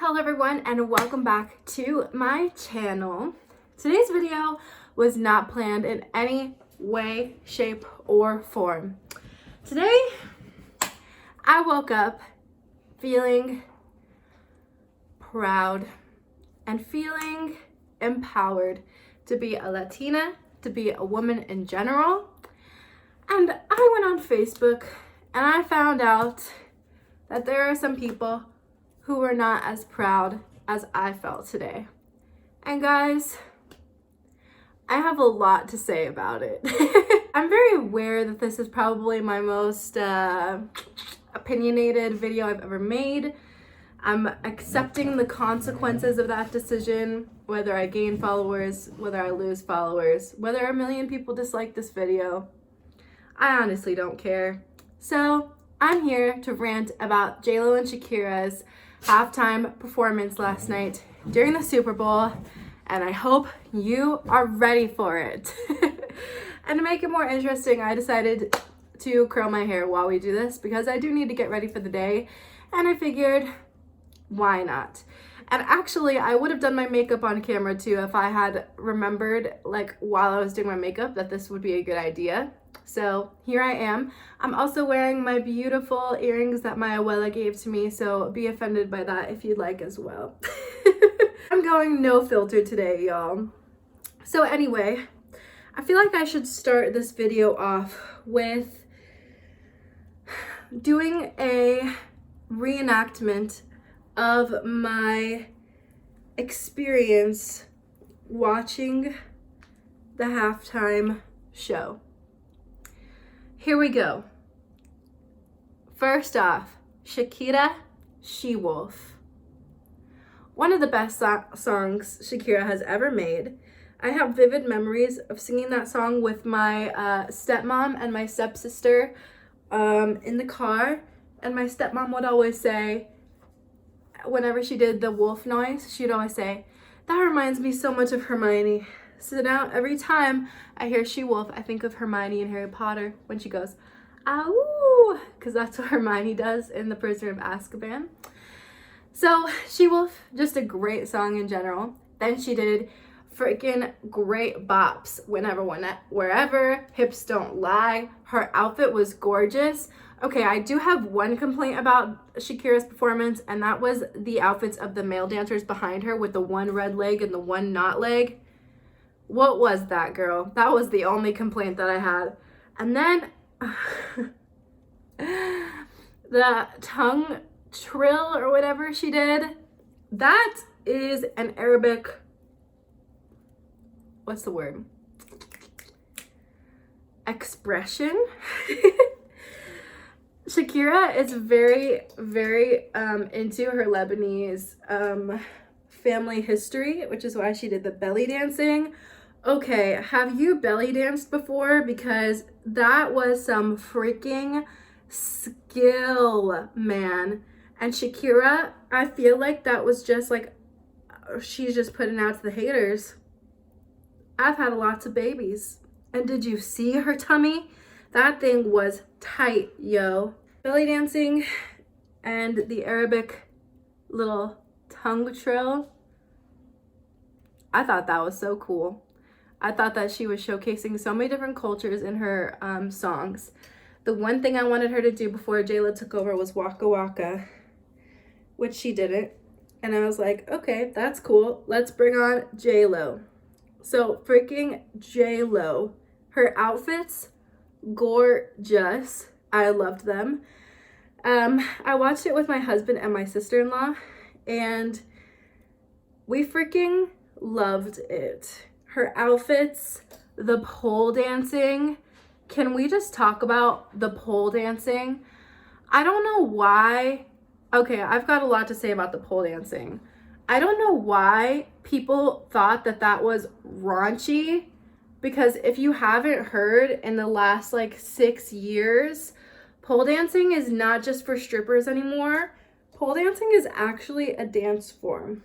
Hello everyone and welcome back to my channel. Today's video was not planned in any way, shape, or form. Today, I woke up feeling proud and feeling empowered to be a Latina, to be a woman in general. And I went on Facebook and I found out that there are some people who were not as proud as I felt today. And guys, I have a lot to say about it. I'm very aware that this is probably my most opinionated video I've ever made. I'm accepting the consequences of that decision, whether I gain followers, whether I lose followers, whether a million people dislike this video. I honestly don't care. So I'm here to rant about J Lo and Shakira's halftime performance last night during the Super Bowl, and I hope you are ready for it. And to make it more interesting, I decided to curl my hair while we do this because I do need to get ready for the day, and I figured, why not? And actually, I would have done my makeup on camera too if I had remembered, like, while I was doing my makeup, that this would be a good idea. So here I am. I'm also wearing my beautiful earrings that my abuela gave to me, so be offended by that if you'd like as well. I'm going no filter today, y'all. So anyway, I feel like I should start this video off with doing a reenactment of my experience watching the halftime show. Here we go. First off, Shakira, She-Wolf. One of the best songs Shakira has ever made. I have vivid memories of singing that song with my stepmom and my stepsister in the car. And my stepmom would always say, whenever she did the wolf noise, she'd always say, "That reminds me so much of Hermione." So now every time I hear She-Wolf, I think of Hermione in Harry Potter when she goes, "Ow," because that's what Hermione does in The Prisoner of Azkaban. So She-Wolf, just a great song in general. Then she did freaking great bops wherever, Hips Don't Lie. Her outfit was gorgeous. Okay, I do have one complaint about Shakira's performance, and that was the outfits of the male dancers behind her with the one red leg and the one not leg. What was that, girl? That was the only complaint that I had. And then the tongue trill or whatever she did, that is an Arabic, what's the word? Expression. Shakira is very, very into her Lebanese family history, which is why she did the belly dancing. Okay, have you belly danced before? Because that was some freaking skill, man. And Shakira, I feel like that was just like, she's just putting out to the haters. I've had lots of babies. And did you see her tummy? That thing was tight, yo. Belly dancing and the Arabic little tongue trill. I thought that was so cool. I thought that she was showcasing so many different cultures in her songs. The one thing I wanted her to do before J Lo took over was Waka Waka, which she didn't. And I was like, okay, that's cool. Let's bring on J Lo. So freaking J Lo. Her outfits, gorgeous. I loved them. I watched it with my husband and my sister-in-law, and we freaking loved it. Her outfits, the pole dancing. Can we just talk about the pole dancing? I don't know why. Okay, I've got a lot to say about the pole dancing. I don't know why people thought that that was raunchy, because if you haven't heard, in the last like 6 years, pole dancing is not just for strippers anymore. Pole dancing is actually a dance form.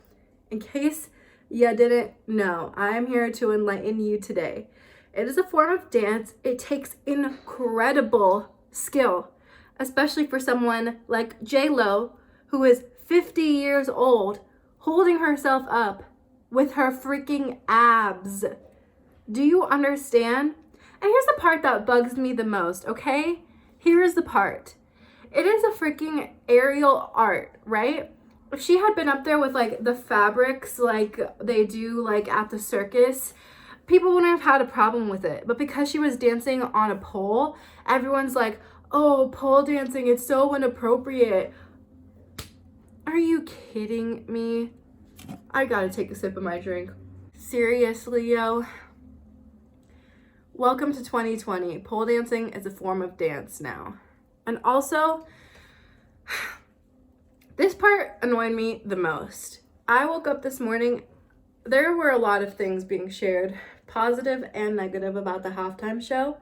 In case you didn't know, I'm here to enlighten you today. It is a form of dance. It takes incredible skill, especially for someone like J Lo, who is 50 years old, holding herself up with her freaking abs. Do you understand? And here's the part that bugs me the most, okay? Here's the part. It is a freaking aerial art, right? If she had been up there with like the fabrics like they do like at the circus, people wouldn't have had a problem with it. But because she was dancing on a pole, everyone's like, oh, pole dancing, it's so inappropriate. Are you kidding me? I gotta take a sip of my drink. Seriously, yo. Welcome to 2020. Pole dancing is a form of dance now. And also, this part annoyed me the most. I woke up this morning, there were a lot of things being shared, positive and negative, about the halftime show.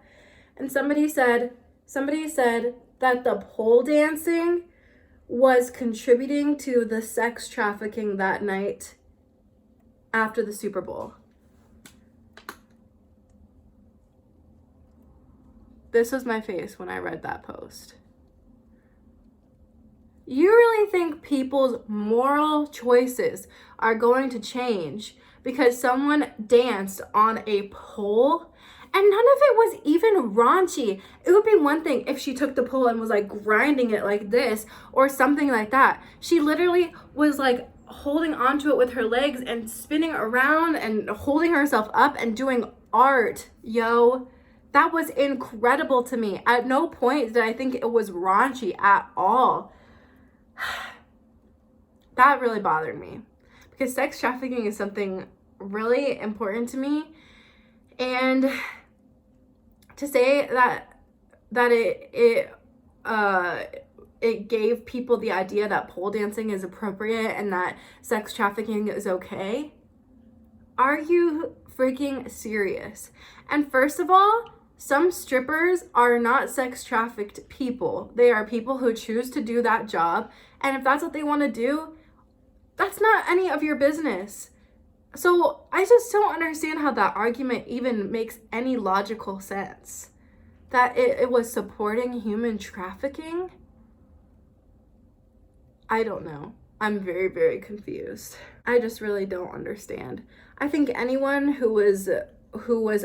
And somebody said that the pole dancing was contributing to the sex trafficking that night after the Super Bowl. This was my face when I read that post. You really think people's moral choices are going to change because someone danced on a pole? And none of it was even raunchy. It would be one thing if she took the pole and was like grinding it like this or something like that. She literally was like holding onto it with her legs and spinning around and holding herself up and doing art, yo. That was incredible to me. At no point did I think it was raunchy at all. That really bothered me because sex trafficking is something really important to me. And to say that it gave people the idea that pole dancing is appropriate and that sex trafficking is okay. Are you freaking serious? And first of all, some strippers are not sex trafficked people. They are people who choose to do that job. And if that's what they want to do, that's not any of your business. So I just don't understand how that argument even makes any logical sense. That it was supporting human trafficking? I don't know. I'm very, very confused. I just really don't understand. I think anyone who was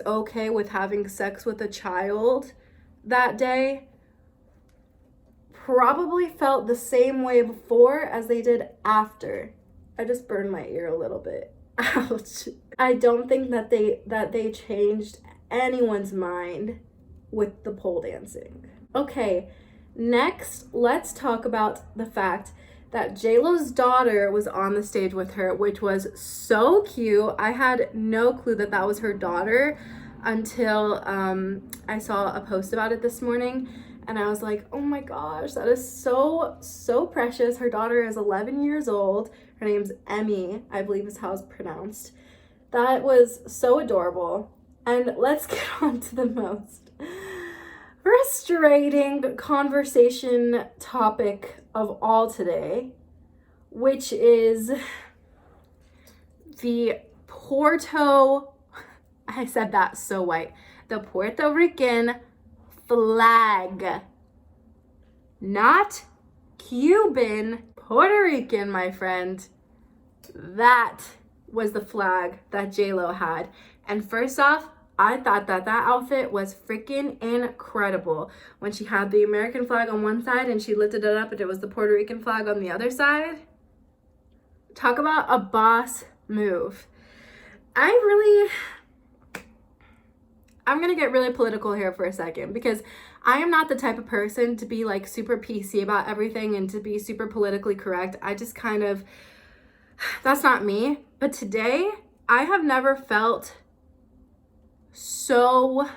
okay with having sex with a child that day probably felt the same way before as they did after. I just burned my ear a little bit. Ouch. I don't think that they changed anyone's mind with the pole dancing. Okay, next, let's talk about the fact that J Lo's daughter was on the stage with her, which was so cute. I had no clue that that was her daughter until I saw a post about it this morning. And I was like, oh my gosh, that is so, so precious. Her daughter is 11 years old. Her name's Emmy, I believe is how it's pronounced. That was so adorable. And let's get on to the most frustrating conversation topic of all today, which is the I said that so white, the Puerto Rican flag. Not Cuban, Puerto Rican, my friend. That was the flag that J Lo had. And first off, I thought that outfit was freaking incredible. When she had the American flag on one side and she lifted it up and it was the Puerto Rican flag on the other side. Talk about a boss move. I'm gonna get really political here for a second because I am not the type of person to be like super PC about everything and to be super politically correct. I just that's not me. But today, I have never felt so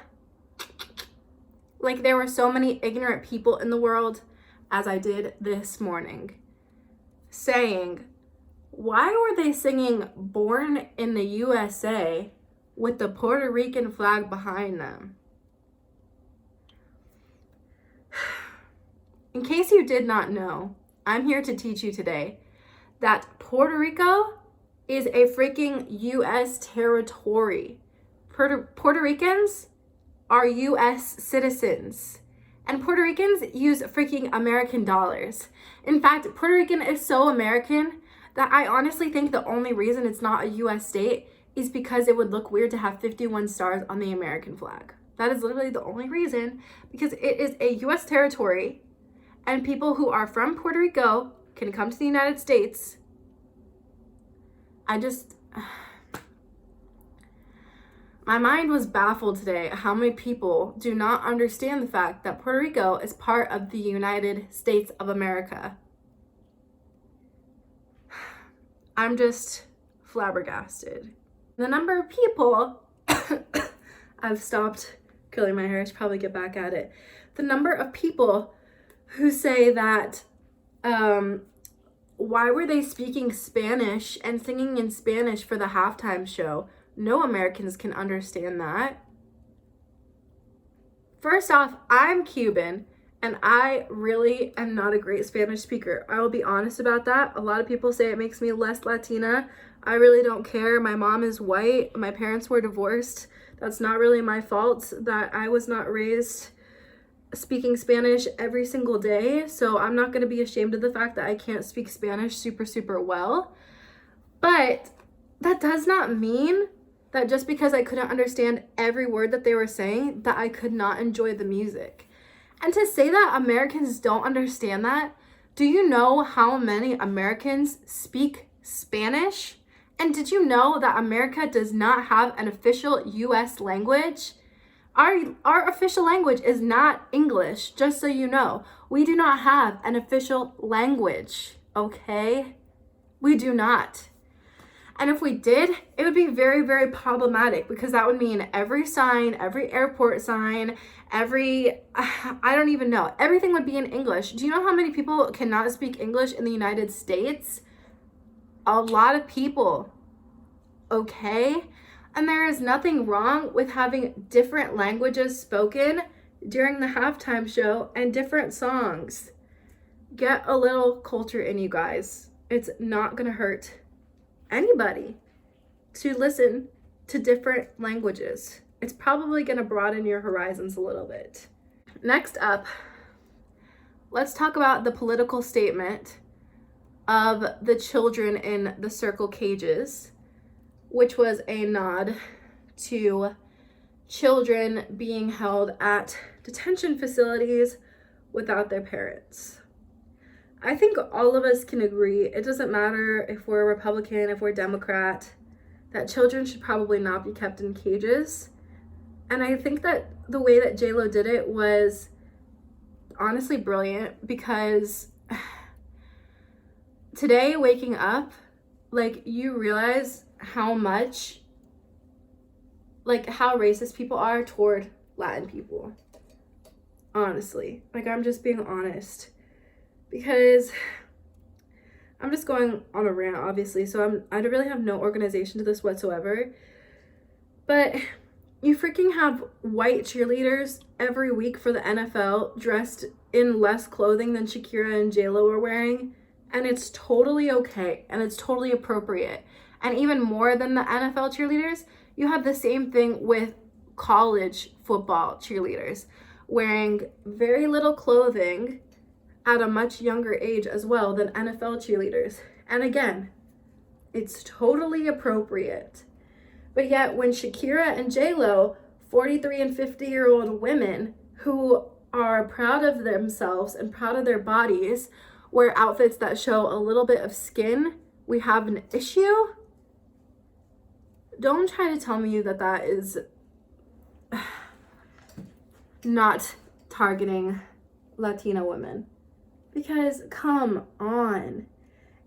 like there were so many ignorant people in the world as I did this morning, saying, why were they singing Born in the USA with the Puerto Rican flag behind them? In case you did not know, I'm here to teach you today that Puerto Rico is a freaking US territory. Puerto Ricans are US citizens. And Puerto Ricans use freaking American dollars. In fact, Puerto Rican is so American that I honestly think the only reason it's not a US state is because it would look weird to have 51 stars on the American flag. That is literally the only reason, because it is a US territory and people who are from Puerto Rico can come to the United States. My mind was baffled today how many people do not understand the fact that Puerto Rico is part of the United States of America. I'm just flabbergasted. The number of people, I've stopped curling my hair, I should probably get back at it. The number of people who say that, why were they speaking Spanish and singing in Spanish for the halftime show? No Americans can understand that. First off, I'm Cuban and I really am not a great Spanish speaker. I will be honest about that. A lot of people say it makes me less Latina. I really don't care. My mom is white. My parents were divorced. That's not really my fault that I was not raised speaking Spanish every single day. So I'm not going to be ashamed of the fact that I can't speak Spanish super well. But that does not mean that just because I couldn't understand every word that they were saying, that I could not enjoy the music. And to say that Americans don't understand that, do you know how many Americans speak Spanish? And did you know that America does not have an official US language? Our official language is not English, just so you know. We do not have an official language, okay? We do not. And if we did, it would be very problematic, because that would mean every sign, every airport sign, I don't even know, everything would be in English. Do you know how many people cannot speak English in the United States? A lot of people, okay? And there is nothing wrong with having different languages spoken during the halftime show and different songs. Get a little culture in, you guys. It's not gonna hurt anybody to listen to different languages. It's probably gonna broaden your horizons a little bit. Next up, let's talk about the political statement of the children in the circle cages, which was a nod to children being held at detention facilities without their parents. I think all of us can agree, it doesn't matter if we're Republican, if we're Democrat, that children should probably not be kept in cages. And I think that the way that J Lo did it was honestly brilliant, because today, waking up, like, you realize how much, like, how racist people are toward Latin people. Honestly, like, I'm just being honest, because I'm just going on a rant, obviously, so I really have no organization to this whatsoever, but you freaking have white cheerleaders every week for the NFL dressed in less clothing than Shakira and J Lo are wearing, and it's totally okay, and it's totally appropriate. And even more than the NFL cheerleaders, you have the same thing with college football cheerleaders wearing very little clothing at a much younger age as well than NFL cheerleaders. And again, it's totally appropriate. But yet when Shakira and J Lo, 43 and 50-year-old women who are proud of themselves and proud of their bodies, wear outfits that show a little bit of skin, we have an issue? Don't try to tell me that that is not targeting Latina women. Because come on.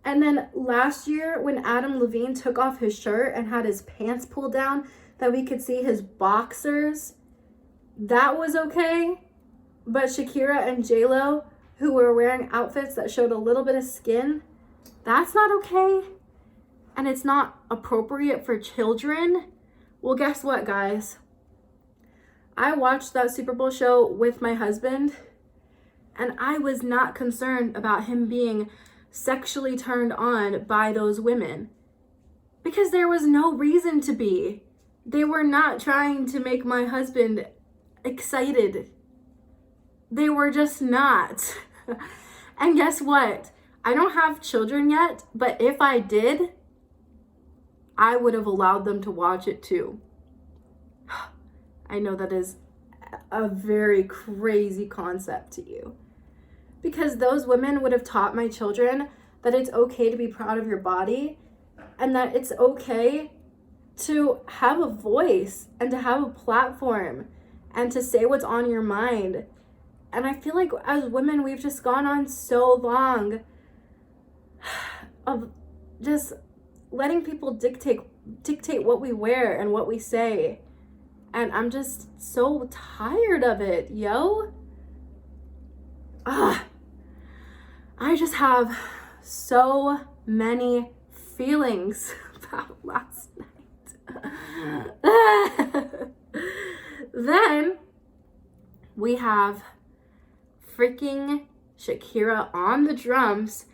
And then last year when Adam Levine took off his shirt and had his pants pulled down that we could see his boxers, that was okay. But Shakira and J Lo, who were wearing outfits that showed a little bit of skin, that's not okay. And it's not appropriate for children. Well, guess what, guys? I watched that Super Bowl show with my husband, and I was not concerned about him being sexually turned on by those women, because there was no reason to be. They were not trying to make my husband excited. They were just not. And guess what? I don't have children yet, but if I did, I would have allowed them to watch it too. I know that is a very crazy concept to you, because those women would have taught my children that it's okay to be proud of your body, and that it's okay to have a voice and to have a platform and to say what's on your mind. And I feel like as women, we've just gone on so long of just letting people dictate what we wear and what we say. And I'm just so tired of it, yo. I just have so many feelings about last night. Then we have freaking Shakira on the drums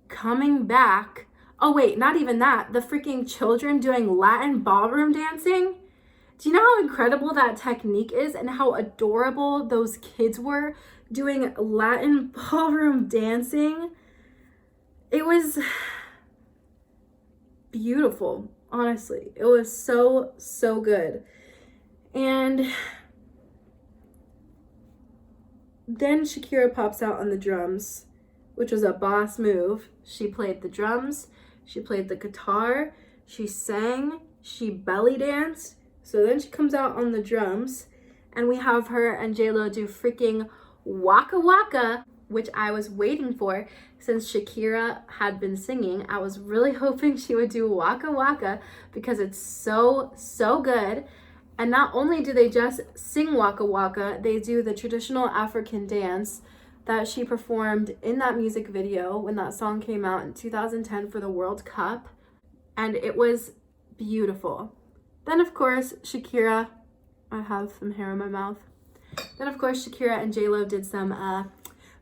coming back. Oh wait, not even that. The freaking children doing Latin ballroom dancing. Do you know how incredible that technique is and how adorable those kids were doing Latin ballroom dancing? It was beautiful, honestly. It was so, so good. And then Shakira pops out on the drums, which was a boss move. She played the drums, she played the guitar, she sang, she belly danced. So then she comes out on the drums, and we have her and J Lo do freaking Waka Waka, which I was waiting for since Shakira had been singing. I was really hoping she would do Waka Waka because it's so, so good. And not only do they just sing Waka Waka, they do the traditional African dance that she performed in that music video when that song came out in 2010 for the World Cup. And it was beautiful. Then, of course, Shakira, I have some hair in my mouth. Then, of course, Shakira and J Lo did some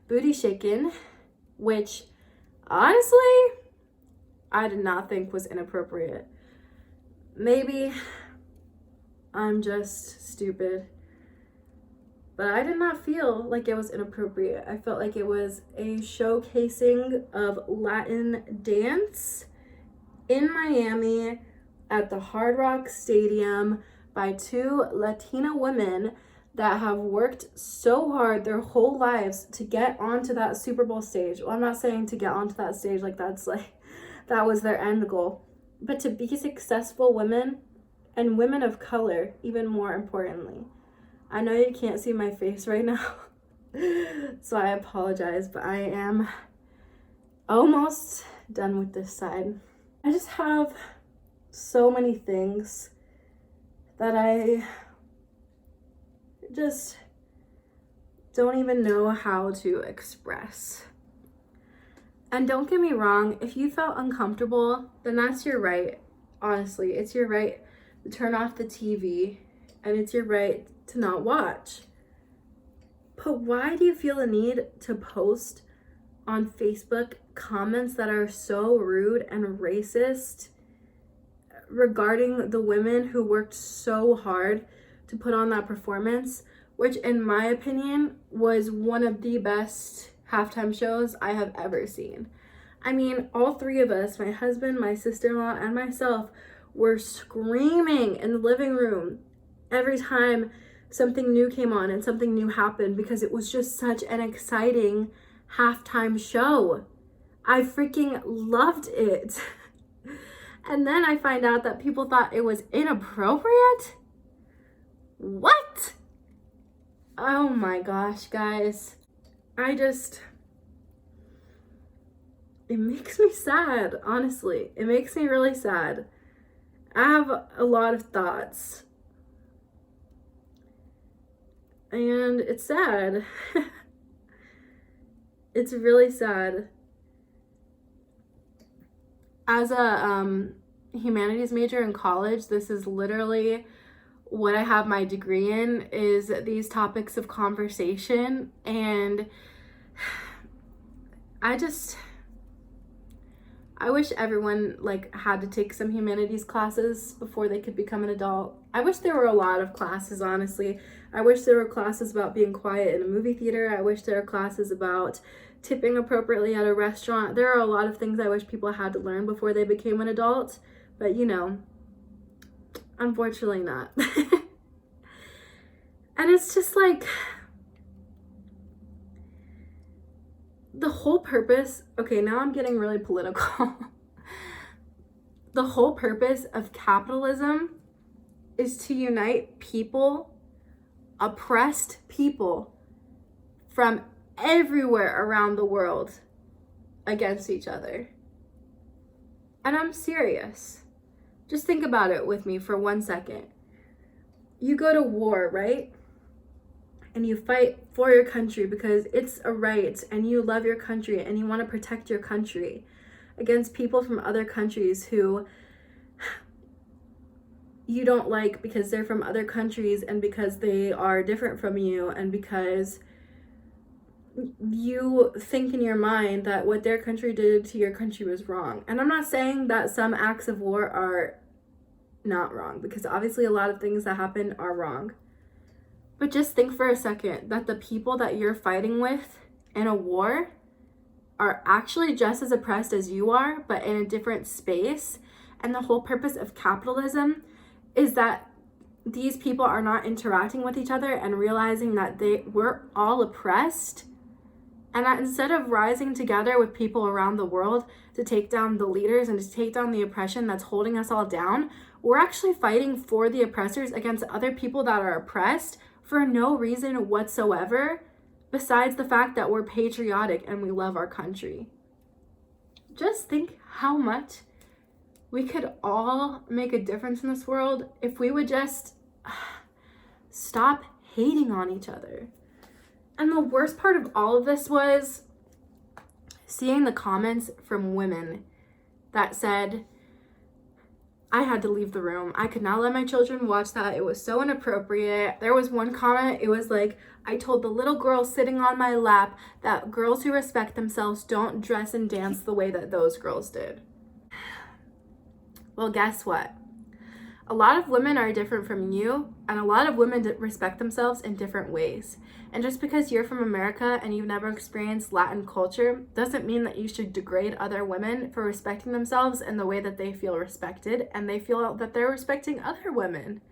booty shaking, which, honestly, I did not think was inappropriate. Maybe I'm just stupid, but I did not feel like it was inappropriate. I felt like it was a showcasing of Latin dance in Miami at the Hard Rock Stadium by two Latina women that have worked so hard their whole lives to get onto that Super Bowl stage. Well, I'm not saying to get onto that stage like that was their end goal, but to be successful women, and women of color, even more importantly. I know you can't see my face right now, so I apologize, but I am almost done with this side. I just have so many things that I just don't even know how to express. And don't get me wrong, if you felt uncomfortable, then that's your right. Honestly, it's your right to turn off the TV, and it's your right to not watch. But why do you feel the need to post on Facebook comments that are so rude and racist regarding the women who worked so hard to put on that performance, which in my opinion was one of the best halftime shows I have ever seen? I mean, all three of us, my husband, my sister-in-law, and myself, were screaming in the living room every time something new came on and something new happened, because it was just such an exciting halftime show. I freaking loved it. And then I find out that people thought it was inappropriate? What? Oh my gosh, guys. It makes me sad, honestly. It makes me really sad. I have a lot of thoughts. And it's sad. It's really sad. As a humanities major in college, this is literally what I have my degree in, is these topics of conversation. And I wish everyone had to take some humanities classes before they could become an adult. I wish there were a lot of classes, honestly. I wish there were classes about being quiet in a movie theater. I wish there were classes about tipping appropriately at a restaurant. There are a lot of things I wish people had to learn before they became an adult, but you know, unfortunately not. And it's just like, the whole purpose, okay, now I'm getting really political. The whole purpose of capitalism is to unite people, oppressed people from everywhere around the world against each other. And I'm serious. Just think about it with me for 1 second. You go to war, right? And you fight for your country because it's a right, and you love your country and you want to protect your country against people from other countries who you don't like because they're from other countries and because they are different from you and because you think in your mind that what their country did to your country was wrong. And I'm not saying that some acts of war are not wrong, because obviously a lot of things that happen are wrong. But just think for a second that the people that you're fighting with in a war are actually just as oppressed as you are, but in a different space. And the whole purpose of capitalism is that these people are not interacting with each other and realizing that we're all oppressed. And that instead of rising together with people around the world to take down the leaders and to take down the oppression that's holding us all down, we're actually fighting for the oppressors against other people that are oppressed for no reason whatsoever, besides the fact that we're patriotic and we love our country. Just think how much we could all make a difference in this world if we would just stop hating on each other. And the worst part of all of this was seeing the comments from women that said, I had to leave the room. I could not let my children watch that. It was so inappropriate. There was one comment, it was like, I told the little girl sitting on my lap that girls who respect themselves don't dress and dance the way that those girls did. Well, guess what? A lot of women are different from you, and a lot of women respect themselves in different ways. And just because you're from America and you've never experienced Latin culture doesn't mean that you should degrade other women for respecting themselves in the way that they feel respected and they feel that they're respecting other women.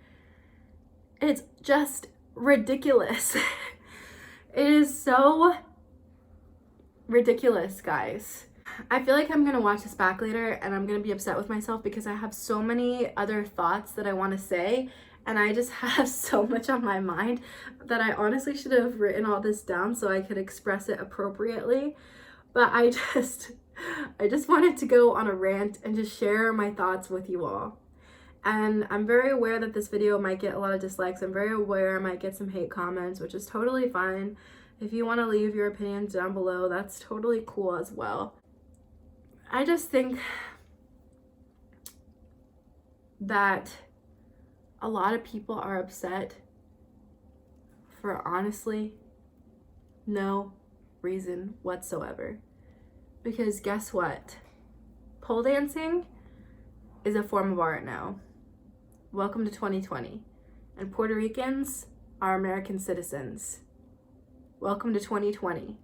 It's just ridiculous. It is so ridiculous, guys. I feel like I'm going to watch this back later and I'm going to be upset with myself because I have so many other thoughts that I want to say, and I just have so much on my mind that I honestly should have written all this down so I could express it appropriately. But I just wanted to go on a rant and just share my thoughts with you all. And I'm very aware that this video might get a lot of dislikes. I'm very aware I might get some hate comments, which is totally fine. If you want to leave your opinions down below, that's totally cool as well. I just think that a lot of people are upset for honestly no reason whatsoever. Because guess what? Pole dancing is a form of art now. Welcome to 2020. And Puerto Ricans are American citizens. Welcome to 2020.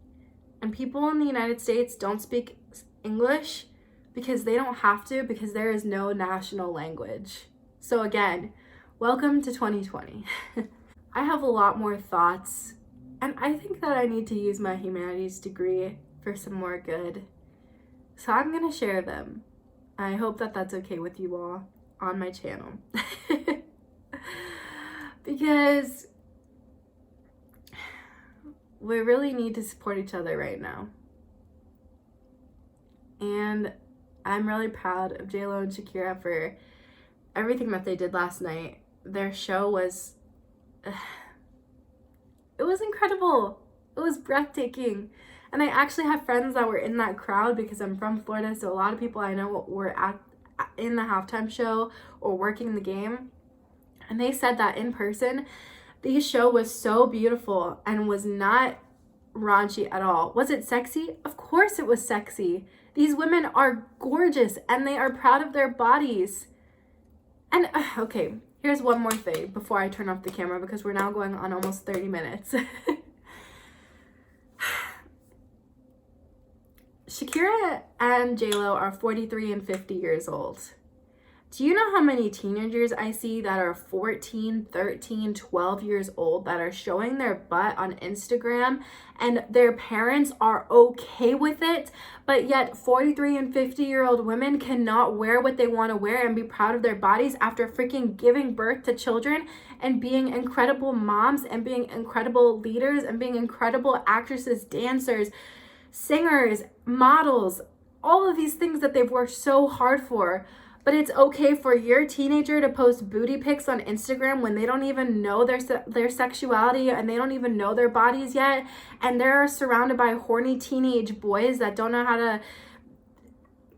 And people in the United States don't speak English because they don't have to, because there is no national language. So again, welcome to 2020. I have a lot more thoughts, and I think that I need to use my humanities degree for some more good. So I'm gonna share them. I hope that that's okay with you all on my channel. Because we really need to support each other right now. And I'm really proud of J Lo and Shakira for everything that they did last night. Their show was, it was incredible. It was breathtaking. And I actually have friends that were in that crowd because I'm from Florida, so a lot of people I know were in the halftime show or working the game. And they said that in person, the show was so beautiful and was not raunchy at all. Was it sexy? Of course it was sexy. These women are gorgeous and they are proud of their bodies. And okay, here's one more thing before I turn off the camera because we're now going on almost 30 minutes. Shakira and J.Lo are 43 and 50 years old. Do you know how many teenagers I see that are 14, 13, 12 years old that are showing their butt on Instagram and their parents are okay with it, but yet 43 and 50-year-old women cannot wear what they want to wear and be proud of their bodies after freaking giving birth to children and being incredible moms and being incredible leaders and being incredible actresses, dancers, singers, models, all of these things that they've worked so hard for. But it's okay for your teenager to post booty pics on Instagram when they don't even know their sexuality and they don't even know their bodies yet. And they're surrounded by horny teenage boys that don't know how to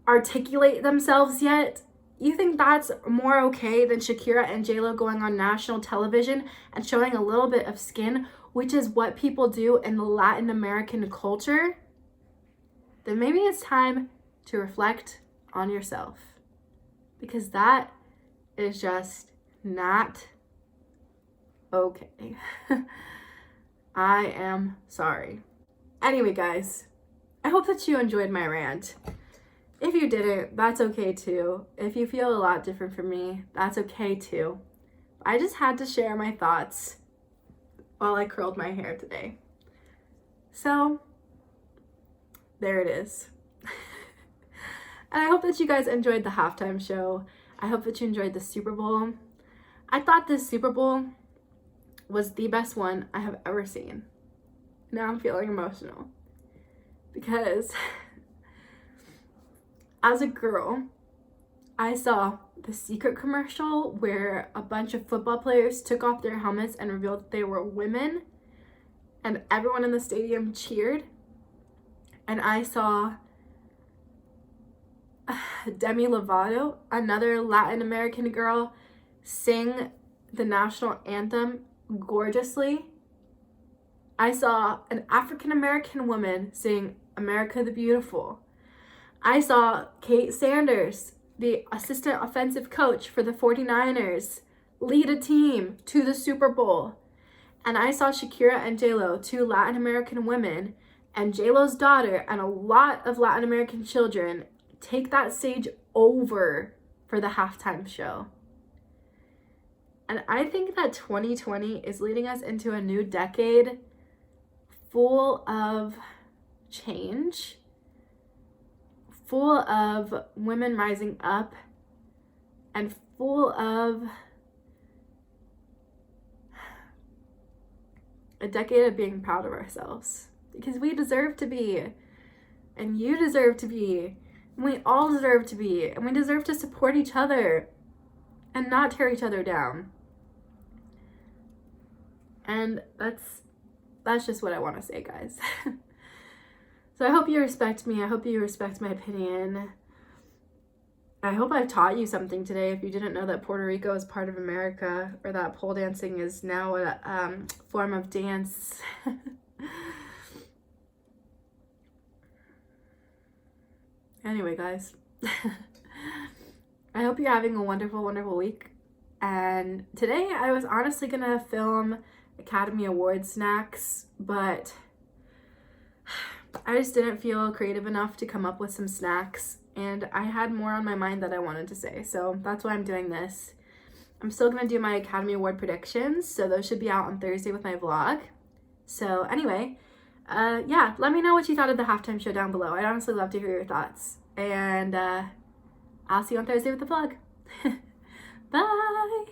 articulate themselves yet. You think that's more okay than Shakira and J.Lo going on national television and showing a little bit of skin, which is what people do in the Latin American culture? Then maybe it's time to reflect on yourself. Because that is just not okay. I am sorry. Anyway, guys, I hope that you enjoyed my rant. If you didn't, that's okay too. If you feel a lot different from me, that's okay too. I just had to share my thoughts while I curled my hair today. So, there it is. And I hope that you guys enjoyed the halftime show. I hope that you enjoyed the Super Bowl. I thought this Super Bowl was the best one I have ever seen. Now I'm feeling emotional. Because as a girl, I saw the Secret commercial where a bunch of football players took off their helmets and revealed that they were women. And everyone in the stadium cheered. And I saw Demi Lovato, another Latin American girl, sing the national anthem gorgeously. I saw an African American woman sing America the Beautiful. I saw Kate Sanders, the assistant offensive coach for the 49ers, lead a team to the Super Bowl. And I saw Shakira and J.Lo, two Latin American women, and J.Lo's daughter and a lot of Latin American children take that stage over for the halftime show. And I think that 2020 is leading us into a new decade full of change, full of women rising up, and full of a decade of being proud of ourselves. Because we deserve to be, and you deserve to be, and we all deserve to be, and we deserve to support each other and not tear each other down. And that's just what I want to say, guys. So I hope you respect me. I hope you respect my opinion. I hope I've taught you something today. If you didn't know that Puerto Rico is part of America, or that pole dancing is now a form of dance. Anyway, guys, I hope you're having a wonderful, wonderful week. And today I was honestly going to film Academy Award snacks, but I just didn't feel creative enough to come up with some snacks. And I had more on my mind that I wanted to say. So that's why I'm doing this. I'm still going to do my Academy Award predictions. So those should be out on Thursday with my vlog. So anyway, yeah, let me know what you thought of the halftime show down below. I'd honestly love to hear your thoughts. And I'll see you on Thursday with the vlog. Bye!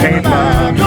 came from.